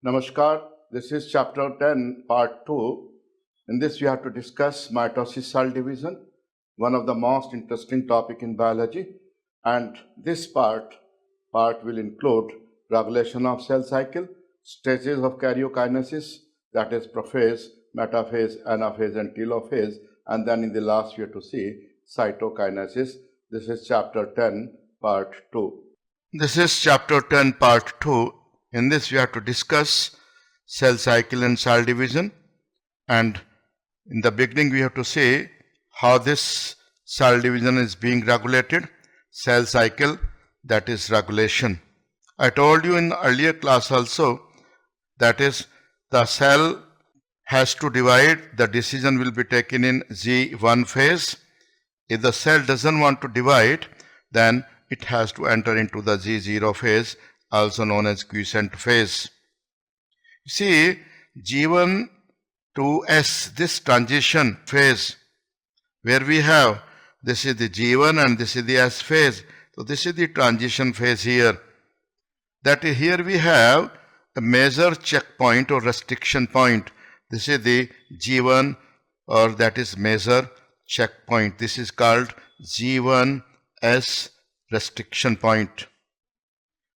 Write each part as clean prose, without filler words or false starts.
Namaskar, this is Chapter 10, Part 2. In this we have to discuss mitosis cell division, one of the most interesting topic in biology. And this part will include regulation of cell cycle, stages of karyokinesis, that is prophase, metaphase, anaphase and telophase. And then in the last we have to see cytokinesis. This is Chapter 10, Part 2. This is Chapter 10, Part 2. In this we have to discuss cell cycle and cell division, and in the beginning we have to say how this cell division is being regulated. Cell cycle, that is regulation. I told you in earlier class also, that is the cell has to divide, the decision will be taken in G1 phase. If the cell doesn't want to divide, then it has to enter into the G0 phase, also known as quiescent phase. You see, G1 to S, this transition phase, where we have, this is the G1 and this is the S phase. So this is the transition phase here. That is, here we have a major checkpoint or restriction point. This is the G1, or that is major checkpoint. This is called G1S restriction point.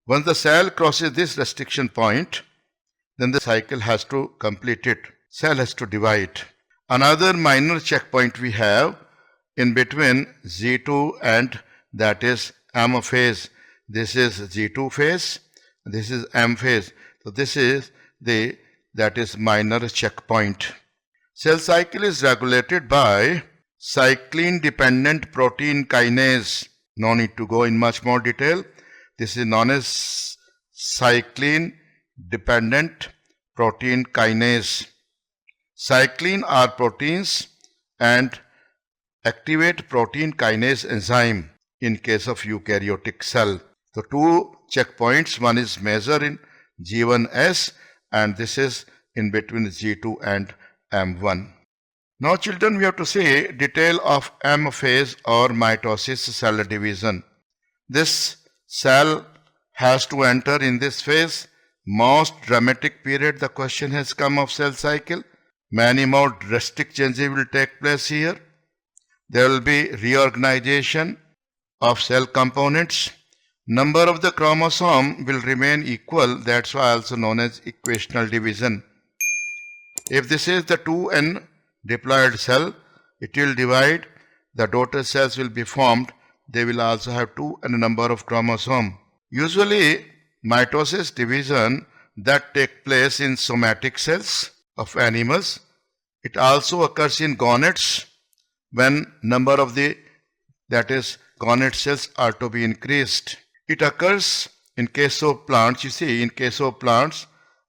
Once the cell crosses this restriction point, then the cycle has to complete it. Cell has to divide. Another minor checkpoint we have in between G2 and that is M phase. This is G2 phase. This is M phase. So this is that is minor checkpoint. Cell cycle is regulated by cyclin dependent protein kinase. No need to go in much more detail. This is known as cyclin dependent protein kinase. Cyclin are proteins and activate protein kinase enzyme in case of eukaryotic cell. So two checkpoints, one is major in G1S and this is in between G2 and M1. Now children, we have to say detail of M phase or mitosis cell division. This cell has to enter in this phase. Most dramatic period the question has come of cell cycle. Many more drastic changes will take place here. There will be reorganization of cell components. Number of the chromosome will remain equal. That's why also known as equational division. If this is the 2n diploid cell, it will divide. The daughter cells will be formed. They will also have 2n number of chromosome. Usually mitosis division that take place in somatic cells of animals. It also occurs in gonads when number of the gonad cells are to be increased. It occurs in case of plants. You see, in case of plants,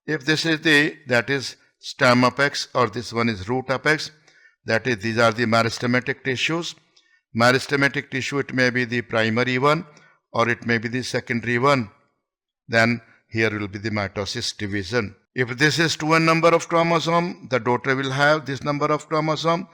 if this is that is stem apex or this one is root apex, that is, these are the meristematic tissues. Meristematic tissue, it may be the primary one or it may be the secondary one. Then here will be the mitosis division. If this is 2n number of chromosome, the daughter will have this number of chromosome,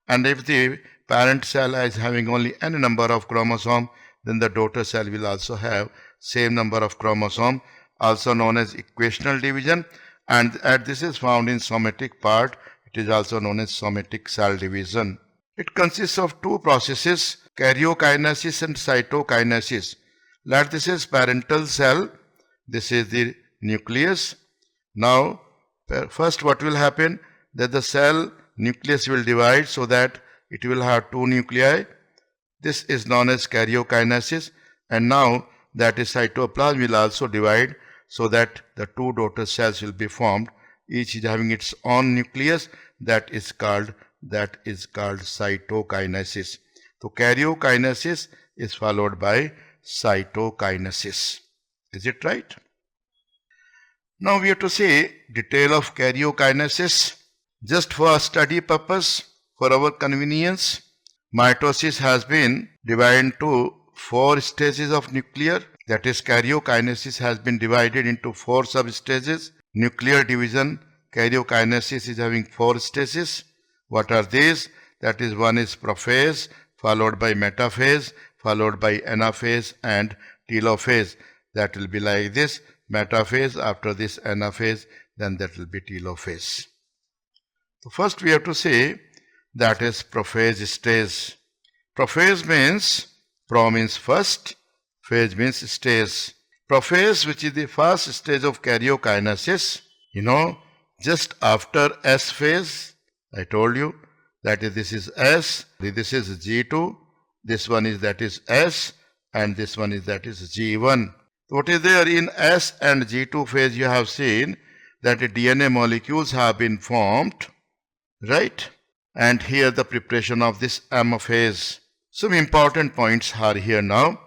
and if the parent cell is having only n number of chromosome, then the daughter cell will also have same number of chromosome, also known as equational division, and this is found in somatic part. It is also known as somatic cell division. It consists of two processes, karyokinesis and cytokinesis. Let this is parental cell. This is the nucleus. Now, first what will happen? That the cell nucleus will divide so that it will have two nuclei. This is known as karyokinesis. And now that is cytoplasm will also divide so that the two daughter cells will be formed. Each is having its own nucleus. That is called cytokinesis. So karyokinesis is followed by cytokinesis. Is it right? Now we have to say detail of karyokinesis. Just for study purpose, for our convenience, mitosis has been divided into 4 stages of nuclear. That is, karyokinesis has been divided into 4 substages. Nuclear division, karyokinesis is having 4 stages. What are these? That is, one is prophase, followed by metaphase, followed by anaphase and telophase. That will be like this. Metaphase, after this anaphase, then that will be telophase. So first we have to say that is prophase stage. Prophase means pro means first, phase means stage. Prophase, which is the first stage of karyokinesis, just after S phase, I told you that is this is S, this is G2, this one is that is S, and this one is that is G1. What is there in S and G2 phase? You have seen that the DNA molecules have been formed, right? And here the preparation of this M phase. Some important points are here now.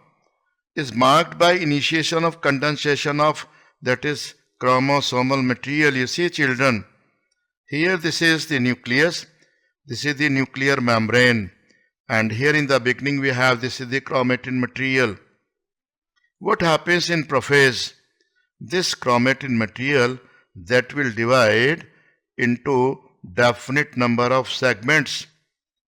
Is marked by initiation of condensation of that is chromosomal material. You see, children, here this is the nucleus, this is the nuclear membrane, and here in the beginning we have this is the chromatin material. What happens in prophase? This chromatin material that will divide into definite number of segments.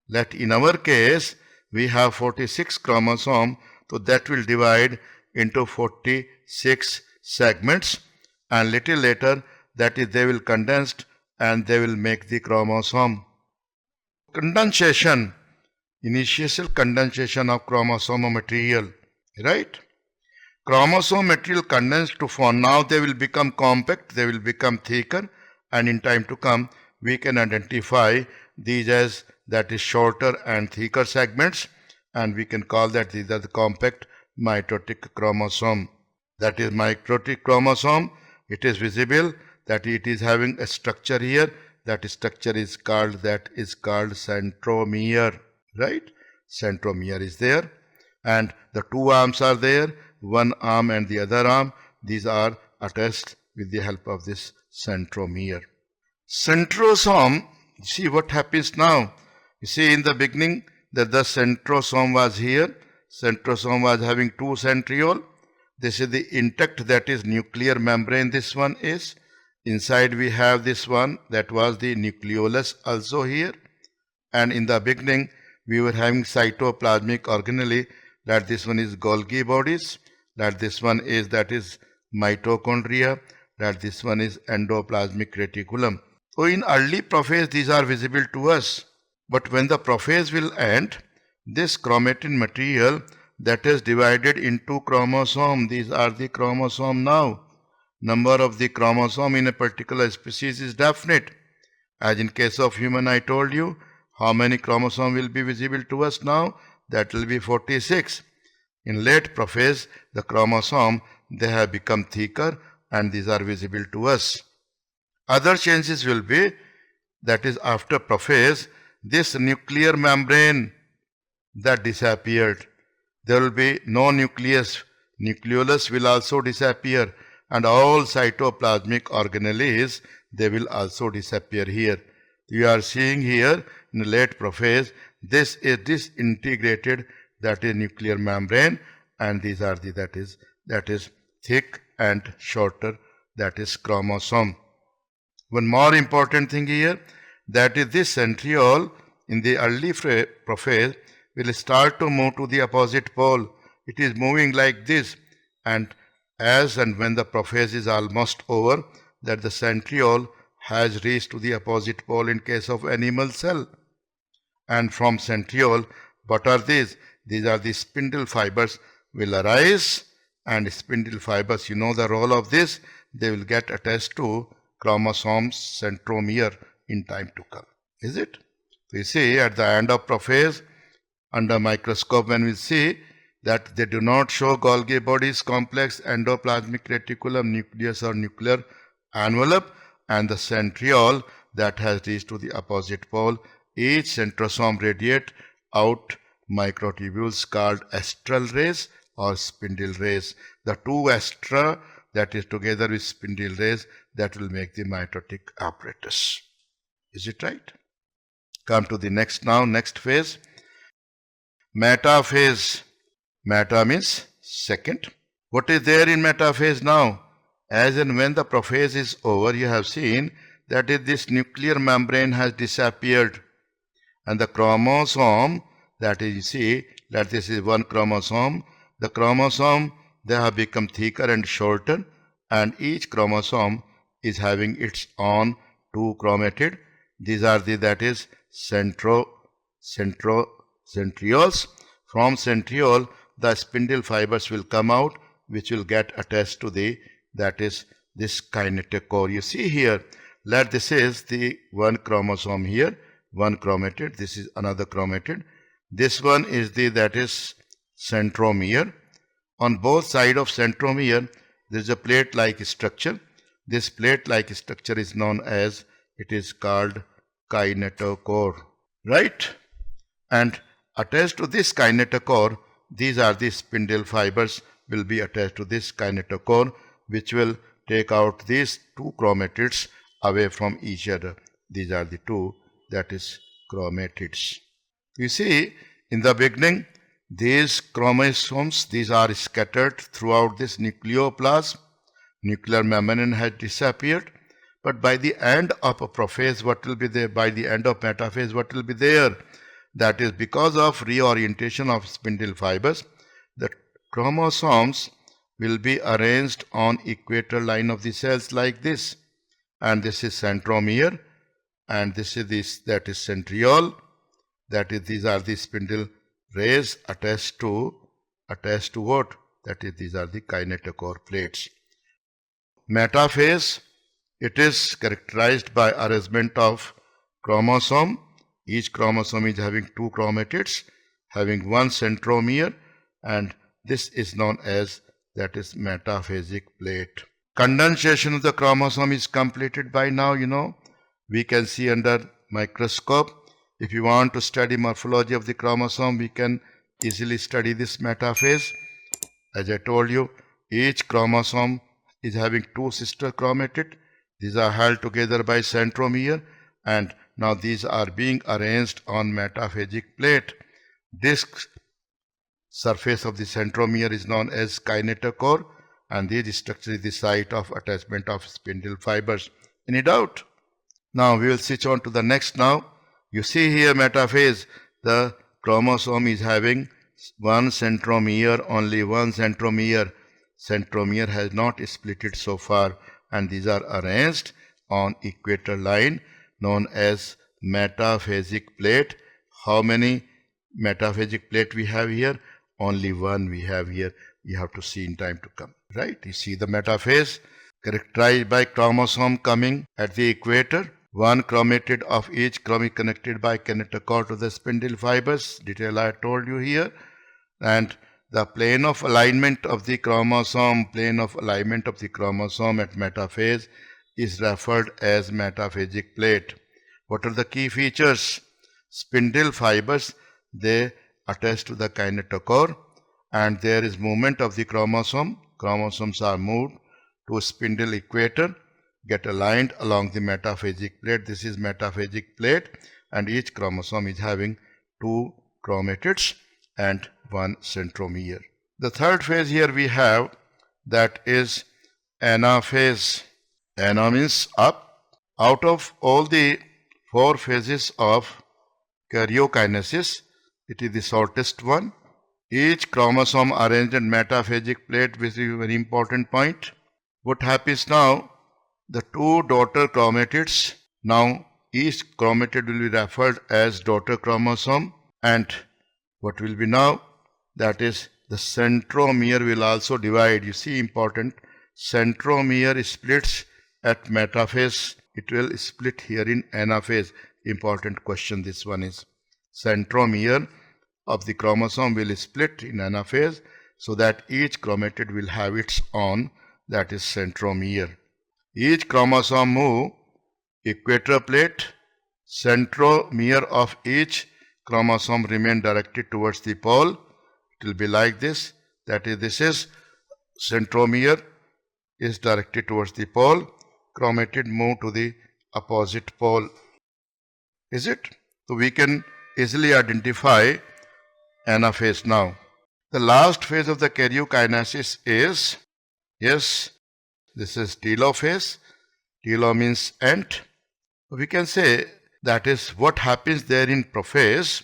Let in our case we have 46 chromosomes, so that will divide into 46 segments, and little later that is they will condensed and they will make the chromosome. Condensation, initial condensation of chromosomal material, right? Chromosome material condensed to form. Now they will become compact, they will become thicker, and in time to come we can identify these as that is shorter and thicker segments, and we can call that these are the compact mitotic chromosome. That is mitotic chromosome. It is visible that it is having a structure here. That structure is called centromere, right? Centromere is there, and the two arms are there, one arm and the other arm. These are attached with the help of this centromere. Centrosome, see what happens now. You see in the beginning that the centrosome was here. Centrosome was having two centriole. This is the intact, that is nuclear membrane. This one is. Inside we have this one, that was the nucleolus also here. And in the beginning we were having cytoplasmic organelle, that this one is Golgi bodies, that this one is that is mitochondria, that this one is endoplasmic reticulum. So in early prophase these are visible to us. But when the prophase will end, this chromatin material that is divided into chromosome, these are the chromosome now. Number of the chromosome in a particular species is definite. As in case of human, I told you how many chromosome will be visible to us now. That will be 46. In late prophase, the chromosome, they have become thicker and these are visible to us. Other changes will be, that is after prophase, this nuclear membrane that disappeared. There will be no nucleus. Nucleolus will also disappear, and all cytoplasmic organelles, they will also disappear here. You are seeing here in the late prophase, this is disintegrated, that is nuclear membrane, and these are the that is thick and shorter, that is chromosome. One more important thing here, that is this centriole in the early prophase will start to move to the opposite pole. It is moving like this, and as and when the prophase is almost over, that the centriole has reached to the opposite pole in case of animal cell. And from centriole, what are these? These are the spindle fibers will arise, and spindle fibers, you know the role of this, they will get attached to chromosomes centromere in time to come. Is it? We see at the end of prophase, under microscope when we see that they do not show Golgi bodies, complex, endoplasmic reticulum, nucleus or nuclear envelope, and the centriole that has reached to the opposite pole. Each centrosome radiate out microtubules called astral rays or spindle rays. The two astra that is together with spindle rays, that will make the mitotic apparatus. Is it right? Come to the next phase. Metaphase. Meta means second. What is there in metaphase now? As and when the prophase is over, you have seen that this nuclear membrane has disappeared, and the chromosome, that is, you see that this is one chromosome. The chromosome, they have become thicker and shorter, and each chromosome is having its own two chromatid. These are the centrioles. From centriole, the spindle fibers will come out, which will get attached to this kinetochore. You see here, this is the one chromosome here, one chromatid. This is another chromatid. This one is centromere. On both sides of centromere, there is a plate-like structure. This plate-like structure is known as, it is called kinetochore, right? And attached to this kinetochore, these are the spindle fibers will be attached to this kinetochore, which will take out these two chromatids away from each other. These are the two, chromatids. You see, in the beginning, these chromosomes, these are scattered throughout this nucleoplasm. Nuclear membrane has disappeared. But by the end of a prophase, what will be there? By the end of metaphase, what will be there? That is, because of reorientation of spindle fibers, the chromosomes will be arranged on equator line of the cells like this. And this is centromere, and this is centriole. That is, these are the spindle rays attached to what? That is, these are the kinetochore plates. Metaphase, it is characterized by arrangement of chromosome. Each chromosome is having two chromatids, having one centromere, and this is known as metaphasic plate. Condensation of the chromosome is completed by now, we can see under microscope. If you want to study morphology of the chromosome, we can easily study this metaphase. As I told you, each chromosome is having two sister chromatids. These are held together by centromere, and now these are being arranged on metaphasic plate. This surface of the centromere is known as kinetochore, and this structure is the site of attachment of spindle fibers. Any doubt? Now we will switch on to the next now. You see here metaphase, the chromosome is having one centromere, only one centromere. Centromere has not split it so far, and these are arranged on equator line known as metaphasic plate. How many metaphasic plate we have here? Only one we have here. You have to see in time to come, right? You see the metaphase characterized by chromosome coming at the equator. One chromatid of each chromate connected by kinetochore to the spindle fibers. Detail I told you here. And the plane of alignment of the chromosome, at metaphase is referred as metaphasic plate. What are the key features? Spindle fibers, they attach to the kinetochore, and there is movement of the chromosome. Chromosomes are moved to a spindle equator, get aligned along the metaphasic plate. This is metaphasic plate, and each chromosome is having two chromatids and one centromere. The third phase here we have, that is anaphase. Ana means up. Out of all the four phases of karyokinesis, it is the shortest one. Each chromosome arranged in metaphasic plate, which is a very important point. What happens now? The two daughter chromatids, now each chromatid will be referred as daughter chromosome, and what will be now? That is, the centromere will also divide. You see, important, centromere splits at metaphase. It will split here in anaphase. Important question this one is. Centromere of the chromosome will split in anaphase, so that each chromatid will have its own, that is centromere. Each chromosome move equator plate. Centromere of each chromosome remain directed towards the pole. It will be like this. That is, this is centromere is directed towards the pole. Chromatid move to the opposite pole. Is it? So we can easily identify anaphase now. The last phase of the karyokinesis is, yes, this is telophase. Telo means end. We can say that is what happens there in prophase.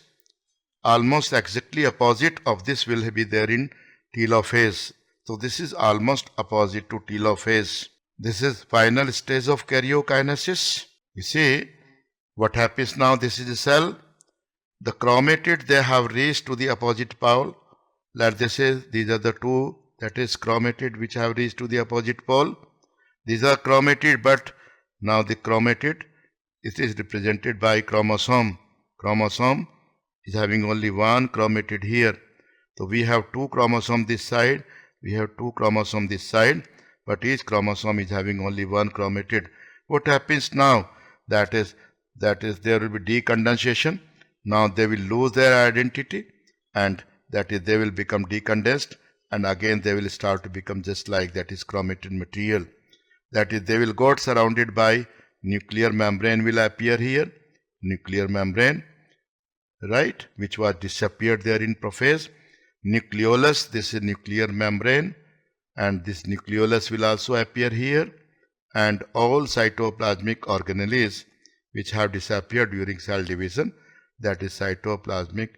Almost exactly opposite of this will be there in telophase. So this is almost opposite to telophase. This is final stage of karyokinesis. You see what happens now. This is a cell. The chromatid they have reached to the opposite pole. Let this is these are the two, that is chromatid which have reached to the opposite pole. These are chromatid, but now the chromatid, it is represented by chromosome. Chromosome is having only one chromatid here. So we have two chromosomes this side, we have two chromosomes this side, but each chromosome is having only one chromatid. What happens now? That is there will be decondensation. Now they will lose their identity, and that is they will become decondensed, and again they will start to become just like that is chromatin material. That is, they will got surrounded by nuclear membrane will appear here, nuclear membrane, right, which was disappeared there in prophase. Nucleolus, this is nuclear membrane, and this nucleolus will also appear here, and all cytoplasmic organelles which have disappeared during cell division, that is cytoplasmic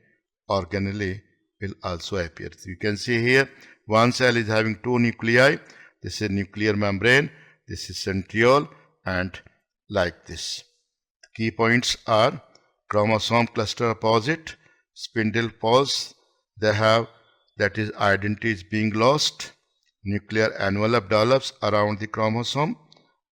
organelle, will also appear. So you can see here one cell is having two nuclei. This is nuclear membrane, this is centriole, and like this. The key points are chromosome cluster opposite, spindle poles, they have, that is identity is being lost, nuclear envelope develops around the chromosome,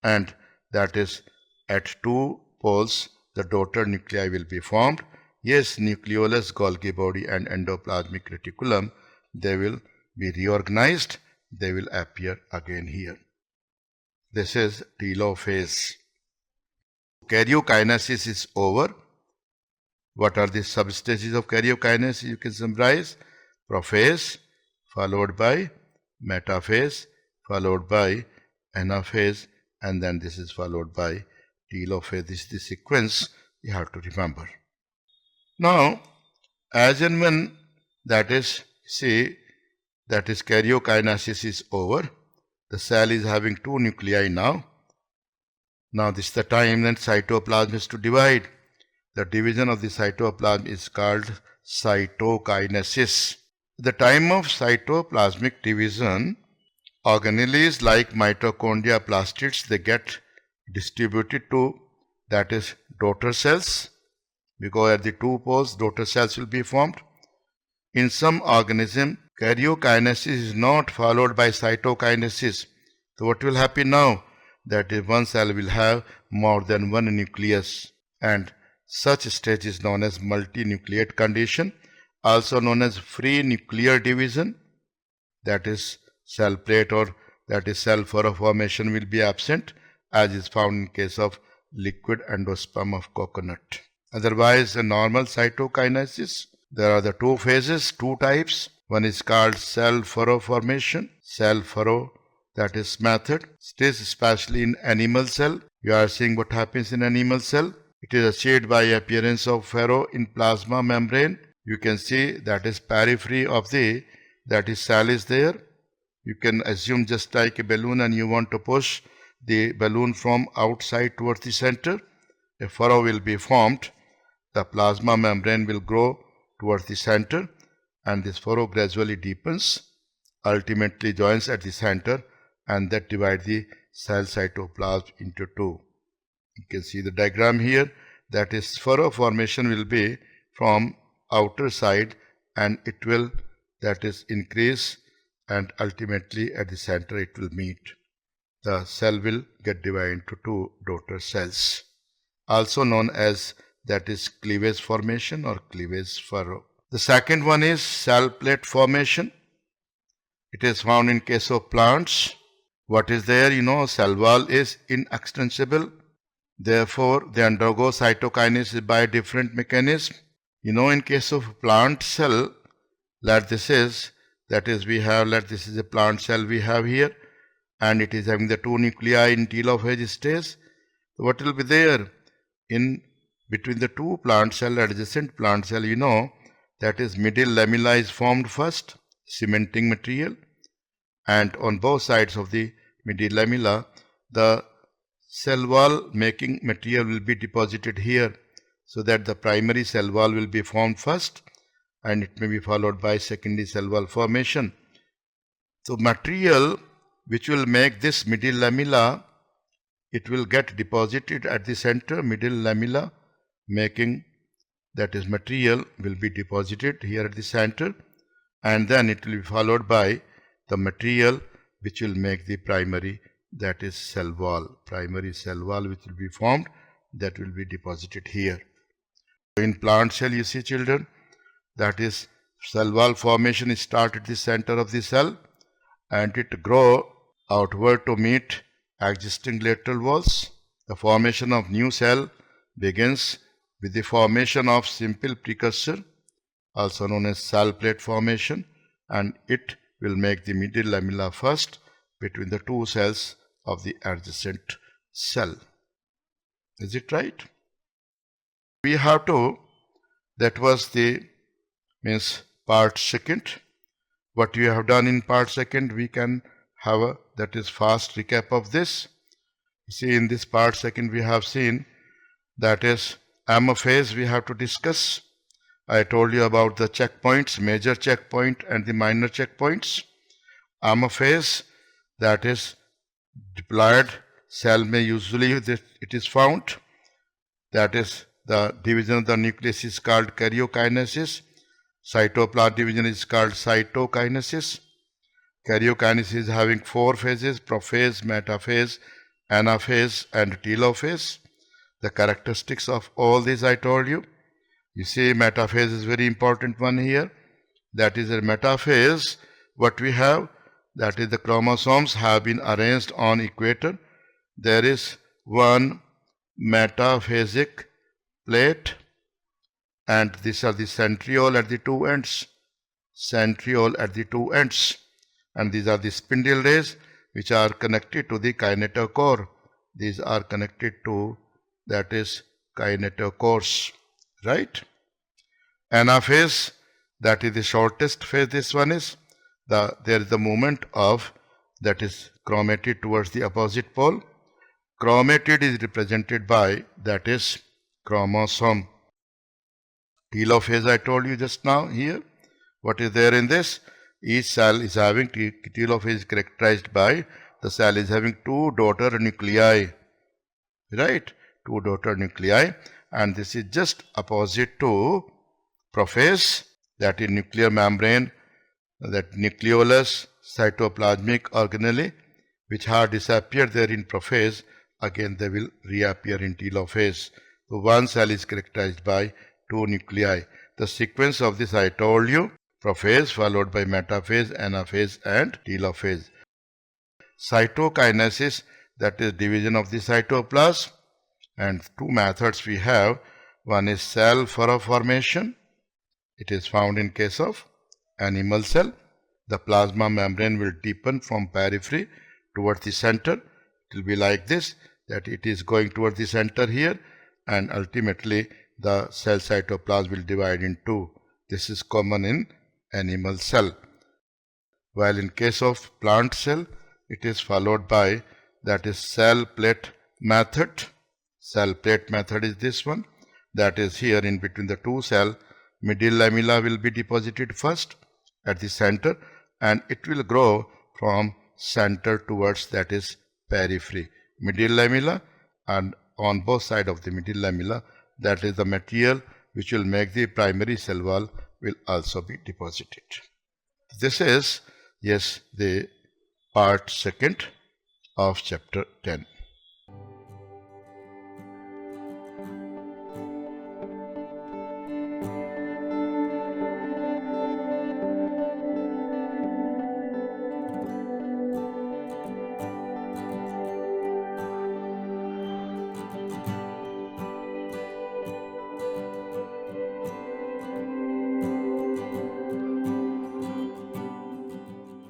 and that is at two poles the daughter nuclei will be formed. Yes, nucleolus, Golgi body, and endoplasmic reticulum, they will be reorganized, they will appear again here. This is telophase. Karyokinesis is over. What are the substages of karyokinesis? You can summarize: prophase, followed by metaphase, followed by anaphase, and then this is followed by telophase. This is the sequence you have to remember. Now, as and when that is, see, that is karyokinesis is over, the cell is having two nuclei now. Now this is the time that cytoplasm is to divide. The division of the cytoplasm is called cytokinesis. At the time of cytoplasmic division, organelles like mitochondria, plastids, they get distributed to, that is, daughter cells, because at the two poles daughter cells will be formed. In some organism, karyokinesis is not followed by cytokinesis. So what will happen now? That is, one cell will have more than one nucleus, and such stage is known as multinucleate condition, also known as free nuclear division. That is, cell plate or that is cell furrow formation will be absent, as is found in case of liquid endosperm of coconut. Otherwise, a normal cytokinesis, there are the two phases, two types. One is called cell furrow formation, cell furrow, that is method. It is especially in animal cell. You are seeing what happens in animal cell. It is achieved by appearance of furrow in plasma membrane. You can see that is periphery of the, that is cell is there. You can assume just like a balloon, and you want to push the balloon from outside towards the center. A furrow will be formed. The plasma membrane will grow towards the center, and this furrow gradually deepens, ultimately joins at the center, and that divides the cell cytoplasm into two. You can see the diagram here. That is, furrow formation will be from outer side, and it will, that is, increase, and ultimately at the center it will meet. The cell will get divided into two daughter cells, also known as, that is, cleavage formation or cleavage furrow. The second one is cell plate formation. It is found in case of plants. What is there? You know, cell wall is inextensible. Therefore, they undergo cytokinesis by different mechanism. You know, in case of plant cell, let this is, that is, we have, let this is a plant cell we have here, and it is having the two nuclei in telophase stage. What will be there? In between the two plant cell, adjacent plant cell, you know, that is, middle lamella is formed first, cementing material, and on both sides of the middle lamella, the cell wall making material will be deposited here, so that the primary cell wall will be formed first, and it may be followed by secondary cell wall formation. So material which will make this middle lamella, it will get deposited at the center, middle lamella, making that is material will be deposited here at the center, and then it will be followed by the material which will make the primary, that is cell wall, primary cell wall which will be formed, that will be deposited here. In plant cell, you see children, that is cell wall formation start at the center of the cell and it grow outward to meet existing lateral walls. The formation of new cell begins with the formation of simple precursor, also known as cell plate formation, and it will make the middle lamella first between the two cells of the adjacent cell. Is it right? We have to, that was the part second. What we have done in part second, we can have a, that is fast recap of this. See, in this part second we have seen, that is phase we have to discuss. I told you about the checkpoints, major checkpoint and the minor checkpoints. Phase, that is diploid cell may usually it is found, that is the division of the nucleus is called karyokinesis. Cytoplasm division is called cytokinesis. Karyokinesis is having 4 phases: prophase, metaphase, anaphase and telophase. The characteristics of all these I told you. You see, metaphase is very important one here. That is a metaphase. What we have, that is the chromosomes have been arranged on equator. There is one metaphasic plate, and these are the centriole at the two ends, centriole at the two ends, and these are the spindle rays which are connected to the kinetochore. These are connected to, that is kinetochores, right? Anaphase, that is the shortest phase. This one is there is the movement of, that is chromatid towards the opposite pole. Chromatid is represented by, that is chromosome. Telophase I told you just now here. What is there in this? Each cell is having, telophase is characterized by, the cell is having 2 daughter nuclei, right? 2 daughter nuclei, and this is just opposite to prophase, that is nuclear membrane, that nucleolus cytoplasmic organelle, which have disappeared there in prophase, again they will reappear in telophase. So one cell is characterized by 2 nuclei. The sequence of this I told you: prophase followed by metaphase, anaphase and telophase. Cytokinesis, that is division of the cytoplasm, and 2 methods we have. One is cell furrow formation. It is found in case of animal cell. The plasma membrane will deepen from periphery towards the center. It will be like this, that it is going towards the center here, and ultimately the cell cytoplasm will divide in 2. This is common in animal cell. While in case of plant cell, it is followed by, that is cell plate method. Cell plate method is this one, that is here in between the 2 cell, middle lamella will be deposited first at the center, and it will grow from center towards, that is periphery. Middle lamella, and on both sides of the middle lamella, that is the material which will make the primary cell wall, will also be deposited. This is, yes, the part second of chapter 10.